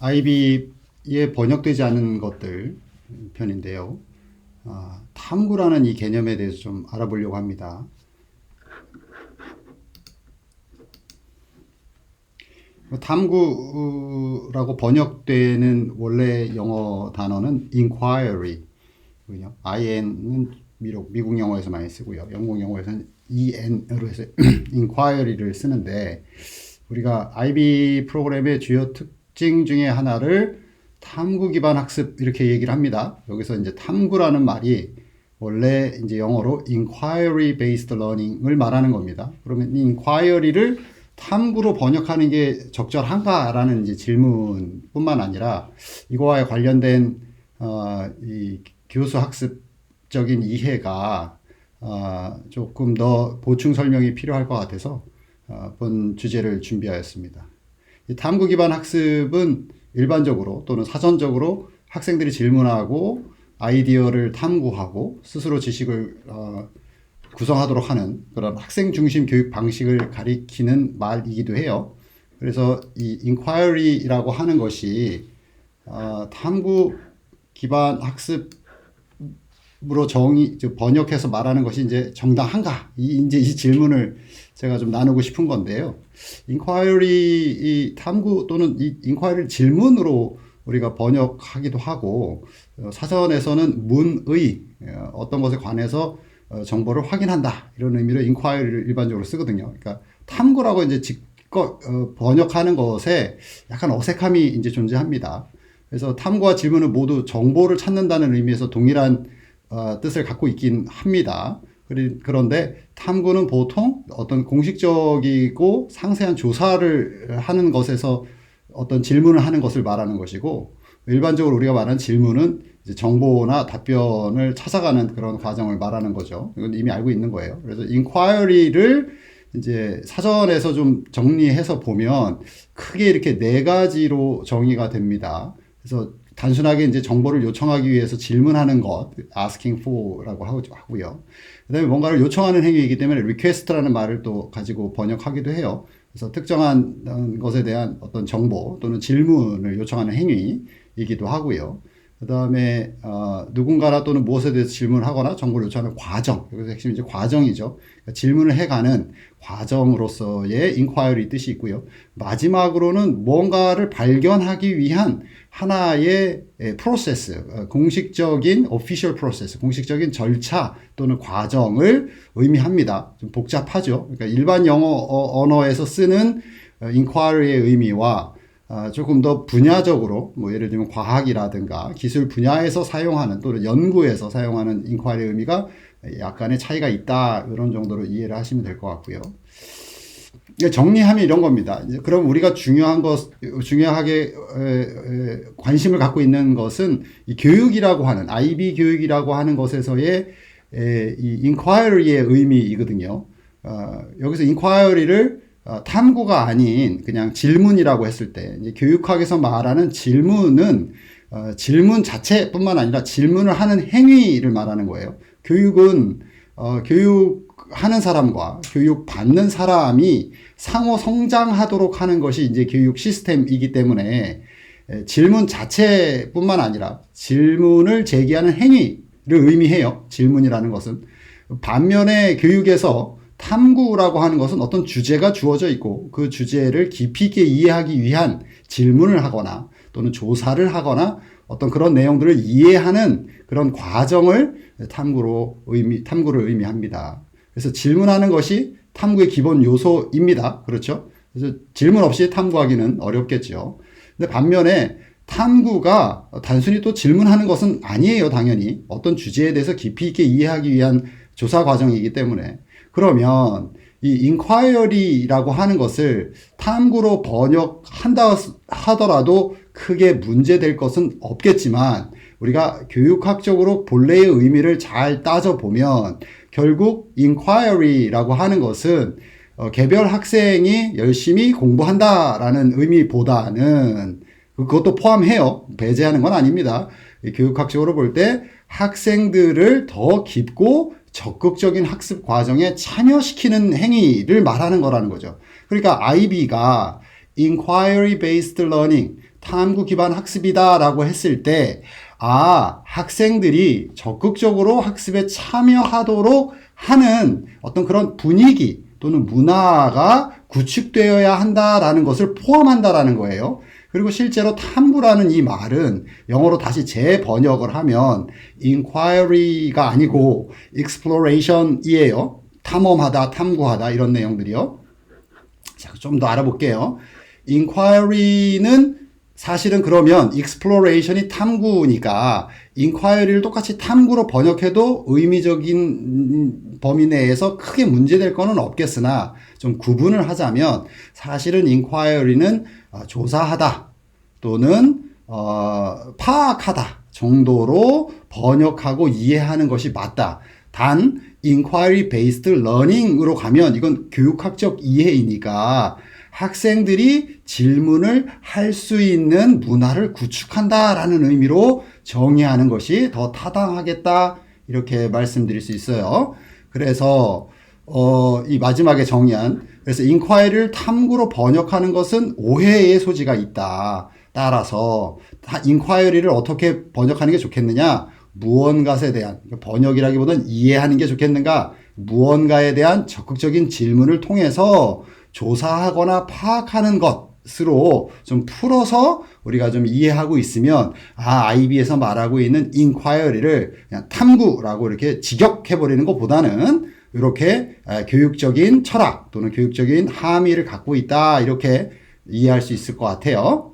IB에 번역되지 않은 것들 편인데요. 탐구라는 이 개념에 대해서 좀 알아보려고 합니다. 탐구라고 번역되는 원래 영어 단어는 inquiry. IN은 미국 영어에서 많이 쓰고요. 영국 영어에서는 EN으로 해서 inquiry를 쓰는데, 우리가 IB 프로그램의 주요 특징 중에 하나를 탐구 기반 학습 이렇게 얘기를 합니다. 여기서 이제 탐구라는 말이 원래 이제 영어로 inquiry based learning을 말하는 겁니다. 그러면 이 inquiry를 탐구로 번역하는 게 적절한가라는 이제 질문뿐만 아니라 이거와 관련된 이 교수 학습적인 이해가 조금 더 보충 설명이 필요할 것 같아서 본 주제를 준비하였습니다. 이 탐구 기반 학습은 일반적으로 또는 사전적으로 학생들이 질문하고 아이디어를 탐구하고 스스로 지식을 구성하도록 하는 그런 학생 중심 교육 방식을 가리키는 말이기도 해요. 그래서 이 inquiry라고 하는 것이 탐구 기반 학습으로 번역해서 말하는 것이 이제 정당한가? 이제 이 질문을 제가 좀 나누고 싶은 건데요. inquiry, 이 탐구 또는 이 inquiry를 질문으로 우리가 번역하기도 하고, 사전에서는 문의, 어떤 것에 관해서 정보를 확인한다, 이런 의미로 inquiry를 일반적으로 쓰거든요. 그러니까 탐구라고 이제 번역하는 것에 약간 어색함이 이제 존재합니다. 그래서 탐구와 질문은 모두 정보를 찾는다는 의미에서 동일한 뜻을 갖고 있긴 합니다. 그런데 탐구는 보통 어떤 공식적이고 상세한 조사를 하는 것에서 어떤 질문을 하는 것을 말하는 것이고, 일반적으로 우리가 말하는 질문은 이제 정보나 답변을 찾아가는 그런 과정을 말하는 거죠. 이건 이미 알고 있는 거예요. 그래서 inquiry를 이제 사전에서 좀 정리해서 보면 크게 이렇게 네 가지로 정의가 됩니다. 그래서 단순하게 이제 정보를 요청하기 위해서 질문하는 것, asking for라고 하고요. 그 다음에 뭔가를 요청하는 행위이기 때문에 request라는 말을 또 가지고 번역하기도 해요. 그래서 특정한 것에 대한 어떤 정보 또는 질문을 요청하는 행위이기도 하고요. 그 다음에 누군가나 또는 무엇에 대해서 질문을 하거나 정보를 요청하는 과정, 여기서 핵심이 이제 과정이죠. 그러니까 질문을 해가는 과정으로서의 inquiry 뜻이 있고요. 마지막으로는 뭔가를 발견하기 위한 하나의 프로세스, 공식적인 official process, 공식적인 절차 또는 과정을 의미합니다. 좀 복잡하죠. 그러니까 일반 영어 언어에서 쓰는 inquiry의 의미와 조금 더 분야적으로, 뭐 예를 들면 과학이라든가 기술 분야에서 사용하는 또는 연구에서 사용하는 inquiry의 의미가 약간의 차이가 있다, 이런 정도로 이해를 하시면 될 것 같고요. 정리하면 이런 겁니다. 그럼 우리가 중요하게 관심을 갖고 있는 것은 이 교육이라고 하는, IB 교육이라고 하는 것에서의 이 inquiry의 의미이거든요. 여기서 inquiry를 탐구가 아닌 그냥 질문이라고 했을 때, 이제 교육학에서 말하는 질문은 질문 자체뿐만 아니라 질문을 하는 행위를 말하는 거예요. 교육은 교육하는 사람과 교육받는 사람이 상호 성장하도록 하는 것이 이제 교육 시스템이기 때문에 질문 자체뿐만 아니라 질문을 제기하는 행위를 의미해요. 질문이라는 것은. 반면에 교육에서 탐구라고 하는 것은 어떤 주제가 주어져 있고 그 주제를 깊이 있게 이해하기 위한 질문을 하거나 또는 조사를 하거나 어떤 그런 내용들을 이해하는 그런 과정을 탐구를 의미합니다. 그래서 질문하는 것이 탐구의 기본 요소입니다. 그렇죠? 그래서 질문 없이 탐구하기는 어렵겠죠. 근데 반면에 탐구가 단순히 또 질문하는 것은 아니에요. 당연히 어떤 주제에 대해서 깊이 있게 이해하기 위한 조사 과정이기 때문에. 그러면 이 inquiry라고 하는 것을 탐구로 번역한다 하더라도 크게 문제될 것은 없겠지만, 우리가 교육학적으로 본래의 의미를 잘 따져보면 결국 inquiry라고 하는 것은 개별 학생이 열심히 공부한다라는 의미보다는, 그것도 포함해요. 배제하는 건 아닙니다. 교육학적으로 볼 때 학생들을 더 깊고 적극적인 학습 과정에 참여시키는 행위를 말하는 거라는 거죠. 그러니까 IB가 inquiry based learning, 탐구 기반 학습이다 라고 했을 때, 학생들이 적극적으로 학습에 참여하도록 하는 어떤 그런 분위기 또는 문화가 구축되어야 한다라는 것을 포함한다라는 거예요. 그리고 실제로 탐구라는 이 말은 영어로 다시 재번역을 하면 inquiry가 아니고 exploration이에요. 탐험하다, 탐구하다 이런 내용들이요. 자, 좀 더 알아볼게요. inquiry는 사실은 그러면 exploration이 탐구니까 inquiry를 똑같이 탐구로 번역해도 의미적인 범위 내에서 크게 문제될 거는 없겠으나 좀 구분을 하자면 사실은 inquiry는 조사하다 또는 파악하다 정도로 번역하고 이해하는 것이 맞다. 단 inquiry based learning으로 가면 이건 교육학적 이해이니까 학생들이 질문을 할 수 있는 문화를 구축한다라는 의미로 정의하는 것이 더 타당하겠다 이렇게 말씀드릴 수 있어요. 그래서 이 마지막에 정의한 그래서 inquiry를 탐구로 번역하는 것은 오해의 소지가 있다. 따라서 inquiry를 어떻게 번역하는 게 좋겠느냐? 무언가에 대한 번역이라기보다는 이해하는 게 좋겠는가? 무언가에 대한 적극적인 질문을 통해서 조사하거나 파악하는 것으로 좀 풀어서 우리가 좀 이해하고 있으면 IB에서 말하고 있는 inquiry를 그냥 탐구라고 이렇게 직역해버리는 것보다는 이렇게 교육적인 철학 또는 교육적인 함의를 갖고 있다 이렇게 이해할 수 있을 것 같아요.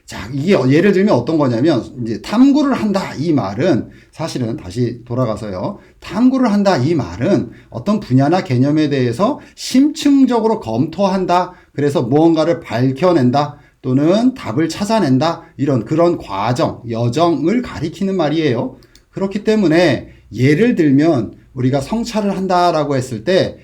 자, 이게 예를 들면 어떤 거냐면 이제 탐구를 한다 이 말은 사실은 다시 돌아가서요. 탐구를 한다 이 말은 어떤 분야나 개념에 대해서 심층적으로 검토한다. 그래서 무언가를 밝혀낸다. 또는 답을 찾아낸다. 이런 그런 과정, 여정을 가리키는 말이에요. 그렇기 때문에 예를 들면 우리가 성찰을 한다라고 했을 때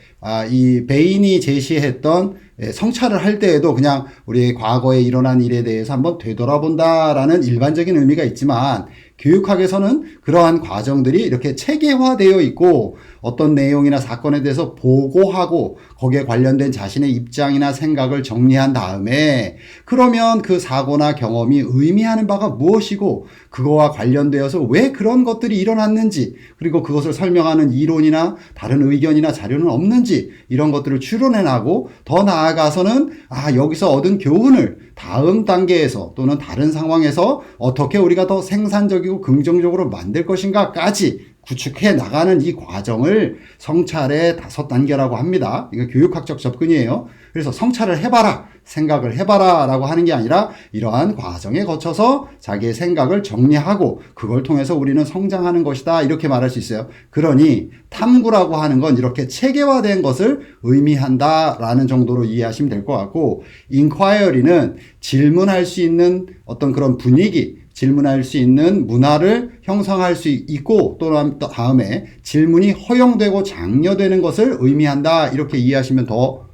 이 베인이 제시했던 성찰을 할 때에도 그냥 우리의 과거에 일어난 일에 대해서 한번 되돌아본다라는 일반적인 의미가 있지만 교육학에서는 그러한 과정들이 이렇게 체계화되어 있고 어떤 내용이나 사건에 대해서 보고하고 거기에 관련된 자신의 입장이나 생각을 정리한 다음에 그러면 그 사고나 경험이 의미하는 바가 무엇이고 그거와 관련되어서 왜 그런 것들이 일어났는지 그리고 그것을 설명하는 이론이나 다른 의견이나 자료는 없는지 이런 것들을 추론해나고 더 나아가서는 여기서 얻은 교훈을 다음 단계에서 또는 다른 상황에서 어떻게 우리가 더 생산적이고 긍정적으로 만들 것인가까지 구축해 나가는 이 과정을 성찰의 5단계라고 합니다. 이거 교육학적 접근이에요. 그래서 성찰을 해봐라, 생각을 해봐라 라고 하는 게 아니라 이러한 과정에 거쳐서 자기의 생각을 정리하고 그걸 통해서 우리는 성장하는 것이다 이렇게 말할 수 있어요. 그러니 탐구라고 하는 건 이렇게 체계화된 것을 의미한다 라는 정도로 이해하시면 될 것 같고 inquiry는 질문할 수 있는 어떤 그런 분위기 질문할 수 있는 문화를 형성할 수 있고 또 다음에 질문이 허용되고 장려되는 것을 의미한다 이렇게 이해하시면 더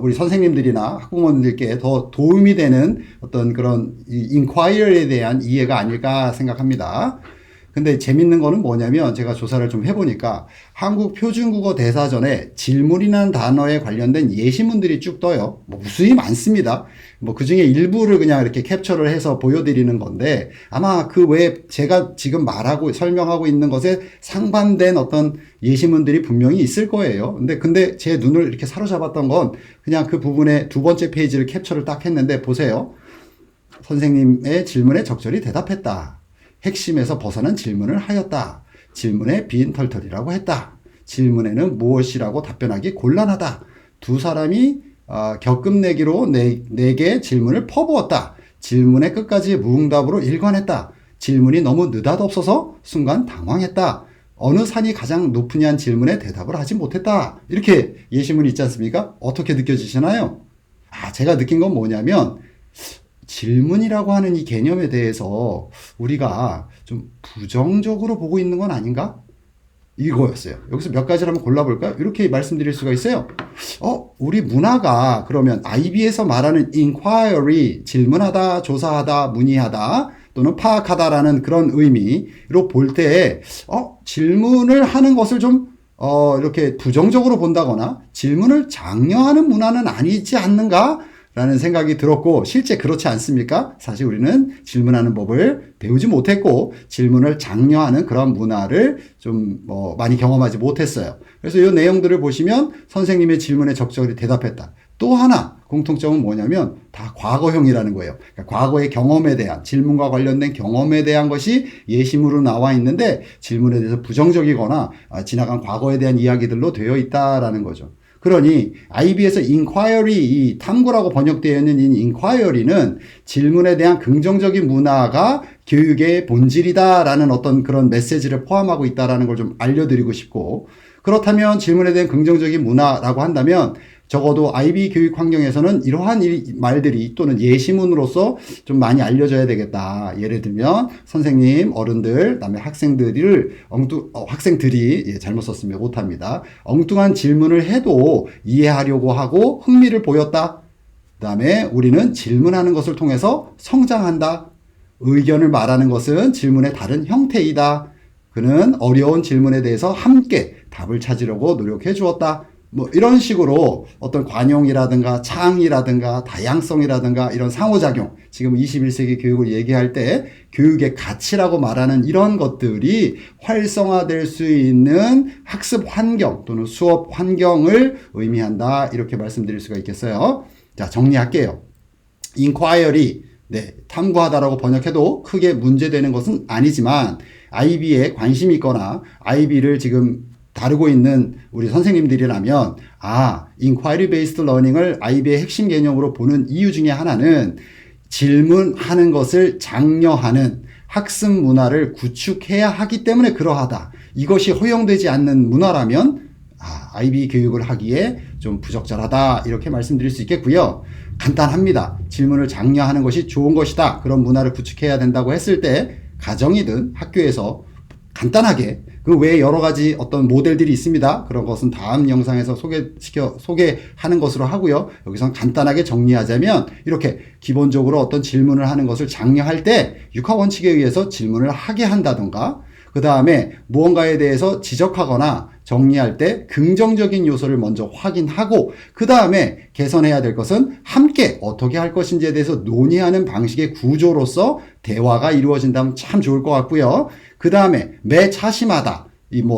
우리 선생님들이나 학부모님들께 더 도움이 되는 어떤 그런 inquiry에 대한 이해가 아닐까 생각합니다. 근데 재밌는 거는 뭐냐면 제가 조사를 좀 해보니까 한국 표준국어 대사전에 질문이라는 단어에 관련된 예시문들이 쭉 떠요. 무수히 많습니다. 그 중에 일부를 그냥 이렇게 캡처를 해서 보여드리는 건데 아마 그 외에 제가 지금 말하고 설명하고 있는 것에 상반된 어떤 예시문들이 분명히 있을 거예요. 근데 제 눈을 이렇게 사로잡았던 건 그냥 그 부분의 2번째 페이지를 캡처를 딱 했는데 보세요. 선생님의 질문에 적절히 대답했다. 핵심에서 벗어난 질문을 하였다. 질문에 빈털털이라고 했다. 질문에는 무엇이라고 답변하기 곤란하다. 두 사람이 격금내기로 내게 질문을 퍼부었다. 질문의 끝까지 무응답으로 일관했다. 질문이 너무 느닷없어서 순간 당황했다. 어느 산이 가장 높으냐는 질문에 대답을 하지 못했다. 이렇게 예시문이 있지 않습니까? 어떻게 느껴지시나요? 제가 느낀 건 뭐냐면 질문이라고 하는 이 개념에 대해서 우리가 좀 부정적으로 보고 있는 건 아닌가? 이거였어요. 여기서 몇 가지를 한번 골라볼까요? 이렇게 말씀드릴 수가 있어요. 우리 문화가 그러면 IB에서 말하는 inquiry, 질문하다, 조사하다, 문의하다, 또는 파악하다라는 그런 의미로 볼 때, 질문을 하는 것을 좀 이렇게 부정적으로 본다거나 질문을 장려하는 문화는 아니지 않는가? 라는 생각이 들었고, 실제 그렇지 않습니까? 사실 우리는 질문하는 법을 배우지 못했고, 질문을 장려하는 그런 문화를 좀 많이 경험하지 못했어요. 그래서 이 내용들을 보시면 선생님의 질문에 적절히 대답했다. 또 하나 공통점은 뭐냐면 다 과거형이라는 거예요. 그러니까 과거의 경험에 대한, 질문과 관련된 경험에 대한 것이 예시문으로 나와 있는데 질문에 대해서 부정적이거나 지나간 과거에 대한 이야기들로 되어 있다라는 거죠. 그러니 IB에서 inquiry, 이 탐구라고 번역되어 있는 이 inquiry는 질문에 대한 긍정적인 문화가 교육의 본질이다라는 어떤 그런 메시지를 포함하고 있다라는 걸 좀 알려드리고 싶고, 그렇다면 질문에 대한 긍정적인 문화라고 한다면 적어도 IB 교육 환경에서는 이러한 말들이 또는 예시문으로서 좀 많이 알려져야 되겠다. 예를 들면 선생님, 어른들, 그다음에 학생들이 잘못 썼으면 못합니다. 엉뚱한 질문을 해도 이해하려고 하고 흥미를 보였다. 그다음에 우리는 질문하는 것을 통해서 성장한다. 의견을 말하는 것은 질문의 다른 형태이다. 그는 어려운 질문에 대해서 함께 답을 찾으려고 노력해 주었다. 이런 식으로 어떤 관용이라든가 창의라든가 다양성이라든가 이런 상호작용, 지금 21세기 교육을 얘기할 때 교육의 가치라고 말하는 이런 것들이 활성화될 수 있는 학습 환경 또는 수업 환경을 의미한다. 이렇게 말씀드릴 수가 있겠어요. 자, 정리할게요. inquiry, 탐구하다라고 번역해도 크게 문제되는 것은 아니지만 IB에 관심이 있거나 IB를 지금 다루고 있는 우리 선생님들이라면 inquiry based learning을 IB의 핵심 개념으로 보는 이유 중에 하나는 질문하는 것을 장려하는 학습 문화를 구축해야 하기 때문에 그러하다. 이것이 허용되지 않는 문화라면 IB 교육을 하기에 좀 부적절하다. 이렇게 말씀드릴 수 있겠고요. 간단합니다. 질문을 장려하는 것이 좋은 것이다. 그런 문화를 구축해야 된다고 했을 때 가정이든 학교에서 간단하게 그 외에 여러 가지 어떤 모델들이 있습니다. 그런 것은 다음 영상에서 소개하는 것으로 하고요. 여기서 간단하게 정리하자면 이렇게 기본적으로 어떤 질문을 하는 것을 장려할 때 육하 원칙에 의해서 질문을 하게 한다던가, 그 다음에 무언가에 대해서 지적하거나 정리할 때 긍정적인 요소를 먼저 확인하고 그 다음에 개선해야 될 것은 함께 어떻게 할 것인지에 대해서 논의하는 방식의 구조로서 대화가 이루어진다면 참 좋을 것 같고요. 그 다음에 매 차시마다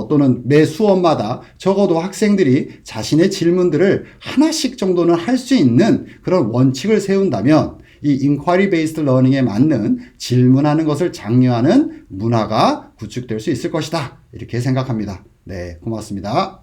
또는 매 수업마다 적어도 학생들이 자신의 질문들을 하나씩 정도는 할 수 있는 그런 원칙을 세운다면 이 inquiry based learning에 맞는 질문하는 것을 장려하는 문화가 구축될 수 있을 것이다. 이렇게 생각합니다. 네, 고맙습니다.